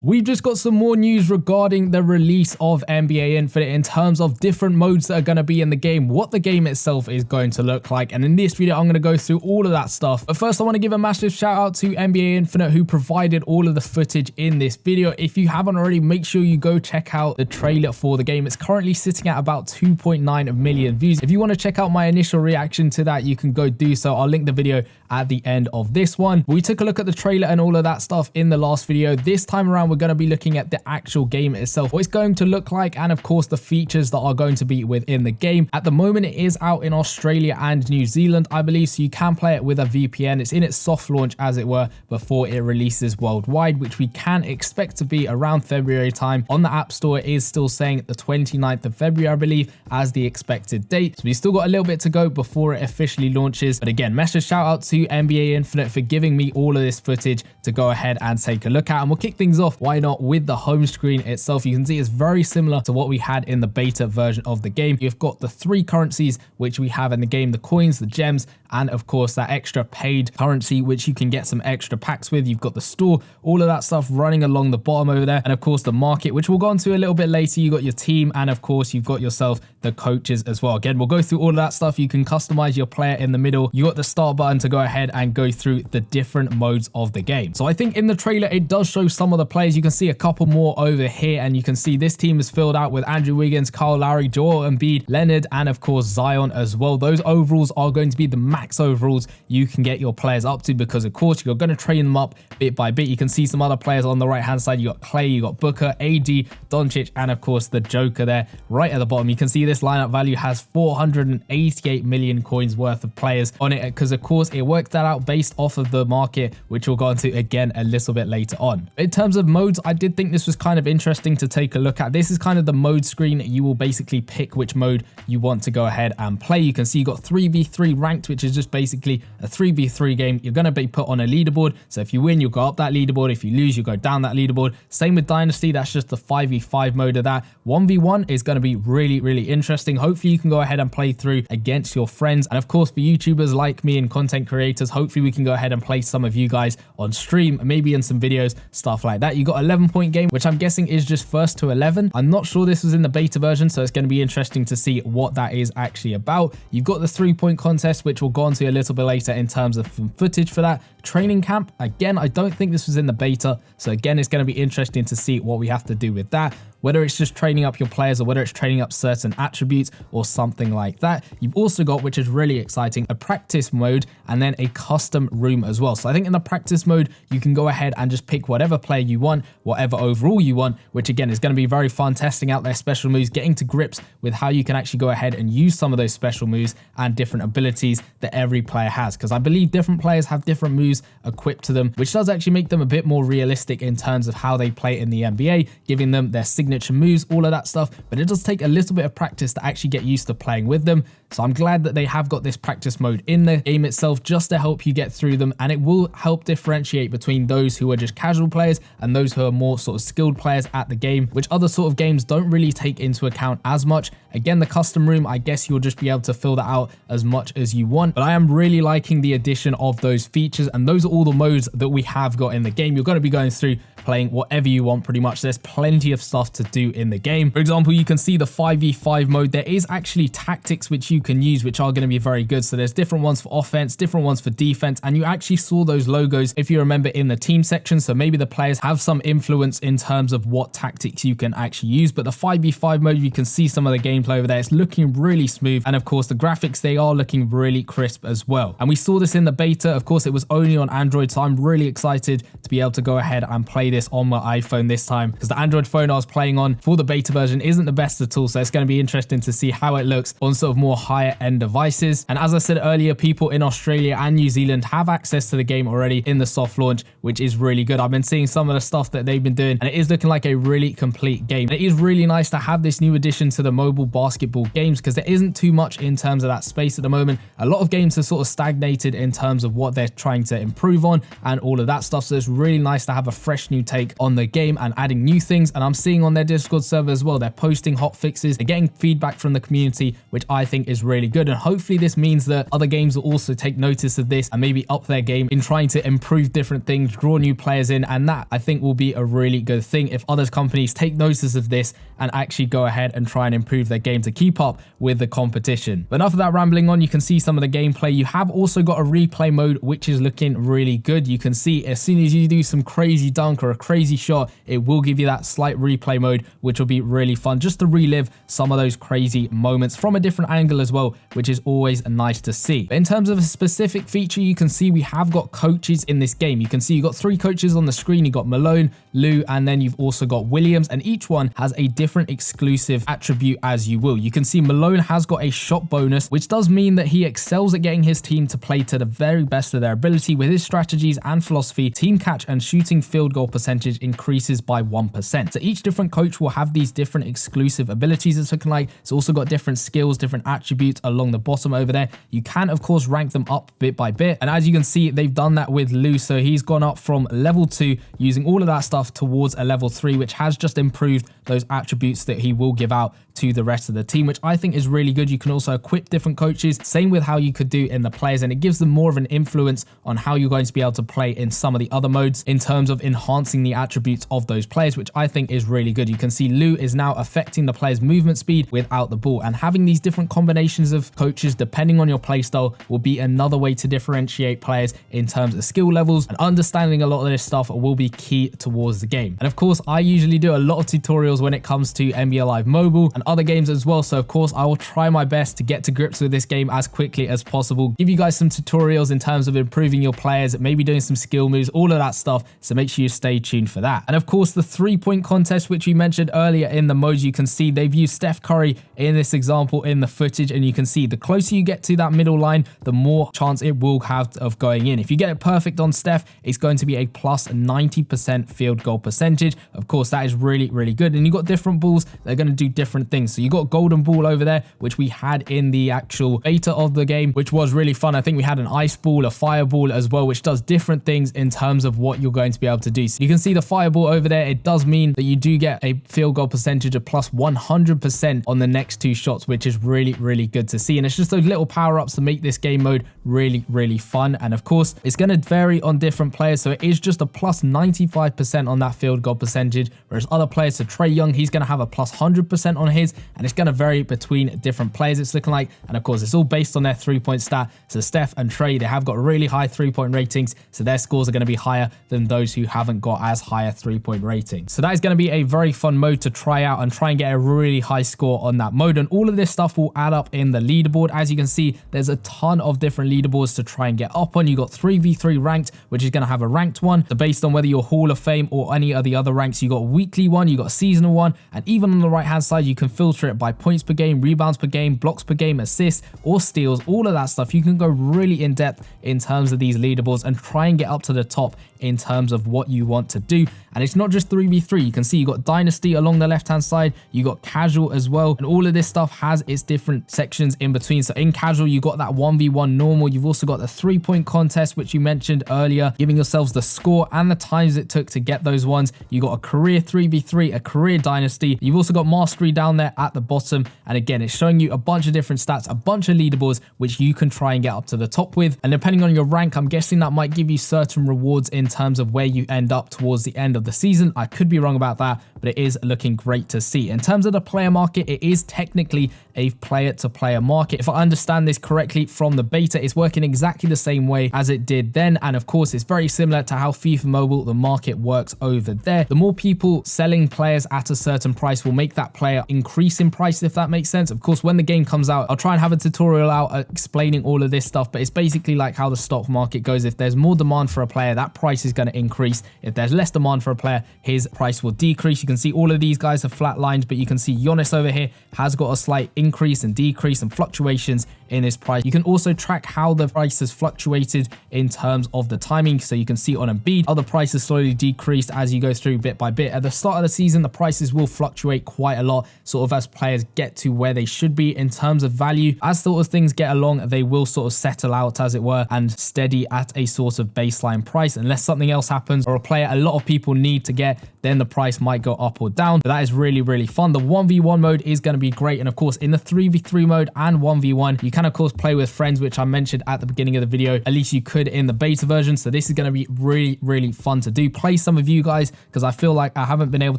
We've just got some more news regarding the release of NBA Infinite in terms of different modes that are going to be in the game, what the game itself is going to look like, and in this video I'm going to go through all of that stuff. But first I want to give a massive shout out to NBA Infinite who provided all of the footage in this video. If you haven't already, make sure you go check out the trailer for the game. It's currently sitting at about 2.9 million views. If you want to check out my initial reaction to that, you can go do so. I'll link the video at the end of this one. We took a look at the trailer and all of that stuff in the last video. This time around we're going to be looking at the actual game itself, what it's going to look like, and of course the features that are going to be within the game. At the moment it is out in Australia and New Zealand, I believe, so you can play it with a VPN. It's in its soft launch, as it were, before it releases worldwide, which we can expect to be around February time. On the App Store it is still saying the 29th of February, I believe, as the expected date. So we've still got a little bit to go before it officially launches. But again, massive shout out to NBA Infinite for giving me all of this footage to go ahead and take a look at. And we'll kick things off, why not, with the home screen itself. You can see it's very similar to what we had in the beta version of the game. You've got the three currencies which we have in the game: the coins, the gems, and of course that extra paid currency which you can get some extra packs with. You've got the store, all of that stuff running along the bottom over there, and of course the market, which we'll go into a little bit later. You got your team, and of course you've got yourself the coaches as well. Again, we'll go through all of that stuff. You can customize your player in the middle. You got the start button to go ahead and go through the different modes of the game. So I think in the trailer it does show some of the players. You can see a couple more over here, and you can see this team is filled out with Andrew Wiggins, Kyle Lowry, Joel Embiid, Leonard, and of course Zion as well. Those overalls are going to be the max overalls you can get your players up to, because of course you're going to train them up bit by bit. You can see some other players on the right hand side. You got Clay, you got Booker, AD, Doncic, and of course the Joker there right at the bottom. You can see this lineup value has 488 million coins worth of players on it, because of course it worked that out based off of the market, which we'll go into again a little bit later on. In terms of modes, I did think this was kind of interesting to take a look at. This is kind of the mode screen. You will basically pick which mode you want to go ahead and play. You can see you got 3v3 ranked, which is just basically a 3v3 game. You're going to be put on a leaderboard, so if you win you'll go up that leaderboard, if you lose you go down that leaderboard. Same with Dynasty, that's just the 5v5 mode of that. 1v1 is going to be really interesting. Hopefully you can go ahead and play through against your friends, and of course for YouTubers like me and content creators, hopefully we can go ahead and play some of you guys on stream, maybe in some videos, stuff like that. You got 11-point game, which I'm guessing is just first to 11. I'm not sure this was in the beta version, so it's going to be interesting to see what that is actually about. You've got the 3-point contest, which we'll go on to a little bit later in terms of some footage for that. Training camp, again, I don't think this was in the beta, so again it's going to be interesting to see what we have to do with that, whether it's just training up your players or whether it's training up certain attributes or something like that. You've also got, which is really exciting, a practice mode and then a custom room as well. So I think in the practice mode you can go ahead and just pick whatever player you want, whatever overall you want, which again is going to be very fun, testing out their special moves, getting to grips with how you can actually go ahead and use some of those special moves and different abilities that every player has, because I believe different players have different moves equipped to them, which does actually make them a bit more realistic in terms of how they play in the NBA, giving them their signature moves, all of that stuff. But it does take a little bit of practice to actually get used to playing with them. So I'm glad that they have got this practice mode in the game itself, just to help you get through them, and it will help differentiate between those who are just casual players and those who are more sort of skilled players at the game, which other sort of games don't really take into account as much. Again, the custom room, I guess you'll just be able to fill that out as much as you want, but I am really liking the addition of those features, and those are all the modes that we have got in the game. You're going to be going through playing whatever you want pretty much. There's plenty of stuff to do in the game. For example, you can see the 5v5 mode. There is actually tactics which you can use, which are going to be very good. So there's different ones for offense, different ones for defense, and you actually saw those logos, if you remember, in the team section. So maybe the players have some influence in terms of what tactics you can actually use. But the 5v5 mode, you can see some of the gameplay over there. It's looking really smooth, and of course the graphics, they are looking really crisp as well. And we saw this in the beta. Of course it was only on Android, so I'm really excited to be able to go ahead and play this on my iPhone this time, because the Android phone I was playing on for the beta version isn't the best at all. So it's going to be interesting to see how it looks on sort of more higher end devices. And as I said earlier, people in Australia and New Zealand have access to the game already in the soft launch, which is really good. I've been seeing some of the stuff that they've been doing, and it is looking like a really complete game. And it is really nice to have this new addition to the mobile basketball games, because there isn't too much in terms of that space at the moment. A lot of games have sort of stagnated in terms of what they're trying to improve on and all of that stuff. So it's really nice to have a fresh new take on the game and adding new things. And I'm seeing on their Discord server as well, they're posting hot fixes, they're getting feedback from the community, which I think is really good. And hopefully this means that other games will also take notice of this and maybe up their game in trying to improve different things, draw new players in, and that I think will will be a really good thing if other companies take notice of this and actually go ahead and try and improve their game to keep up with the competition. But enough of that rambling on. You can see some of the gameplay. You have also got a replay mode, which is looking really good. You can see as soon as you do some crazy dunk or a crazy shot, it will give you that slight replay mode, which will be really fun just to relive some of those crazy moments from a different angle as well, which is always nice to see. But in terms of a specific feature, you can see we have got coaches in this game. You can see you've got 3 coaches on the screen. You've got Malone, Lou, and then you've also got Williams, and each one has a different exclusive attribute as you will. You can see Malone has got a shot bonus, which does mean that he excels at getting his team to play to the very best of their ability. With his strategies and philosophy, team catch and shooting field goal percentage increases by 1%. So each different coach will have these different exclusive abilities. It's looking like it's also got different skills, different attributes along the bottom over there. You can of course rank them up bit by bit, and as you can see, they've done that with Lou. So he's gone up from level 2 using all of that stuff towards a level 3, which has just improved those attributes that he will give out to the rest of the team, which I think is really good. You can also equip different coaches, same with how you could do in the players, and it gives them more of an influence on how you're going to be able to play in some of the other modes in terms of enhancing the attributes of those players, which I think is really good. You can see Lou is now affecting the player's movement speed without the ball, and having these different combinations of coaches depending on your playstyle will be another way to differentiate players in terms of skill levels, and understanding a lot of this stuff will be key towards the game. And of course, I usually do a lot of tutorials when it comes to NBA Live Mobile and other games as well, so of course I will try my best to get to grips with this game as quickly as possible, give you guys some tutorials in terms of improving your players, maybe doing some skill moves, all of that stuff, so make sure you stay tuned for that. And of course, the 3-point contest, which we mentioned earlier in the modes, you can see they've used Steph Curry in this example in the footage, and you can see the closer you get to that middle line, the more chance it will have of going in. If you get it perfect on Steph, it's going to be a plus 90% field goal percentage. Of course, that is really, really good. And you've got different balls that are going to do different things. So you got golden ball over there, which we had in the actual beta of the game, which was really fun. I think we had an ice ball, a fireball as well, which does different things in terms of what you're going to be able to do. So you can see the fireball over there. It does mean that you do get a field goal percentage of plus 100% on the next 2 shots, which is really, really good to see. And it's just those little power-ups to make this game mode really, really fun. And of course, it's going to vary on different players. So it is just a plus 95% on that field goal percentage, whereas other players, so Trae Young, he's going to have a plus 100% on his, and it's going to vary between different players, it's looking like. And of course, it's all based on their 3-point stat. So Steph and Trae, they have got really high 3-point ratings, so their scores are going to be higher than those who haven't got as high a 3-point rating. So that is going to be a very fun mode to try out and try and get a really high score on that mode. And all of this stuff will add up in the leaderboard. As you can see, there's a ton of different leaderboards to try and get up on. You got 3v3 ranked, which is going to have a ranked one. So based on whether you're Hall of Fame or any of the other ranks, you got a weekly one, you got a seasonal one, and even on the right hand side, you can filter it by points per game, rebounds per game, blocks per game, assists or steals, all of that stuff. You can go really in depth in terms of these leaderboards and try and get up to the top in terms of what you want to do. And it's not just 3v3. You can see you got Dynasty along the left hand side, you got Casual as well, and all of this stuff has its different sections in between. So in Casual, you got that 1v1 normal. You've also got the 3-point contest, which you mentioned earlier, giving yourselves the score and the times it took to get those ones. You got a career 3v3, a career Dynasty. You've also got Mastery down there at the bottom, and again, it's showing you a bunch of different stats, a bunch of leaderboards which you can try and get up to the top with. And depending on your rank, I'm guessing that might give you certain rewards in terms of where you end up towards the end of the season. I could be wrong about that, but it is looking great to see. In terms of the player market, it is technically a player-to-player market. If I understand this correctly from the beta, it's working exactly the same way as it did then. And of course, it's very similar to how FIFA Mobile, the market works over there. The more people selling players at a certain price will make that player increase in price, if that makes sense. Of course, when the game comes out, I'll try and have a tutorial out explaining all of this stuff, but it's basically like how the stock market goes. If there's more demand for a player, that price is going to increase. If there's less demand for a player, his price will decrease. You can see all of these guys have flatlined, but you can see Giannis over here has got a slight increase and decrease and fluctuations in his price. You can also track how the price has fluctuated in terms of the timing. So you can see on Embiid, other prices slowly decreased as you go through bit by bit. At the start of the season, the prices will fluctuate quite a lot, sort of as players get to where they should be in terms of value. As sort of things get along, they will sort of settle out, as it were, and steady at a sort of baseline price, unless something else happens or a player a lot of people need to get then the price might go up or down. But that is really, really fun. The 1v1 mode is going to be great. And of course, in the 3v3 mode and 1v1, you can of course play with friends, which I mentioned at the beginning of the video. At least you could in the beta version. So this is going to be really, really fun to do. Play some of you guys, because I feel like I haven't been able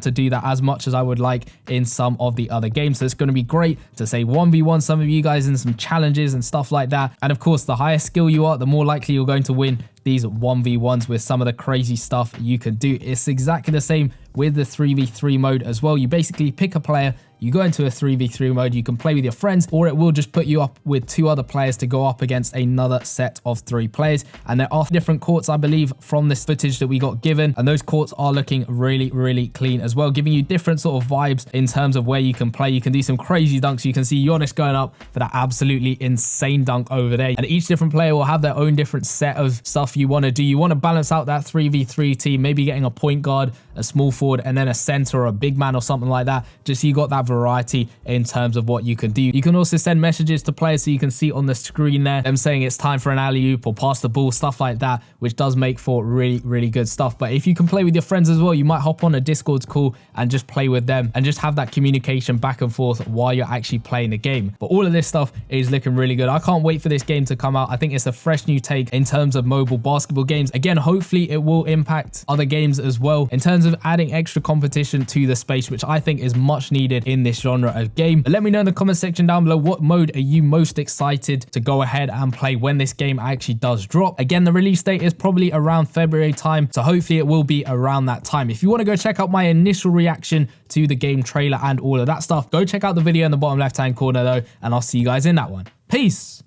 to do that as much as I would like in some of the other games. So it's going to be great to say 1v1 some of you guys in some challenges and stuff like that. And of course, the higher skill you are, the more likely you're going to win these 1v1s with some of the crazy stuff you can do. It's exactly the same with the 3v3 mode as well. You basically pick a player, you go into a 3v3 mode, you can play with your friends, or it will just put you up with 2 other players to go up against another set of 3 players. And there are different courts, I believe, from this footage that we got given, and those courts are looking really, really clean as well, giving you different sort of vibes in terms of where you can play. You can do some crazy dunks. You can see Giannis going up for that absolutely insane dunk over there, and each different player will have their own different set of stuff you want to do. You want to balance out that 3v3 team, maybe getting a point guard, a small forward, and then a center or a big man or something like that, just so you got that variety in terms of what you can do. You can also send messages to players, so you can see on the screen there them saying it's time for an alley-oop or pass the ball, stuff like that, which does make for really, really good stuff. But if you can play with your friends as well, you might hop on a Discord call and just play with them and just have that communication back and forth while you're actually playing the game. But all of this stuff is looking really good. I can't wait for this game to come out. I think it's a fresh new take in terms of mobile basketball games. Again, hopefully it will impact other games as well in terms of adding extra competition to the space, which I think is much needed in this genre of game. But let me know in the comment section down below, what mode are you most excited to go ahead and play when this game actually does drop. Again, the release date is probably around February time, so hopefully it will be around that time. If you want to go check out my initial reaction to the game trailer and all of that stuff, go check out the video in the bottom left hand corner though, and I'll see you guys in that one. Peace.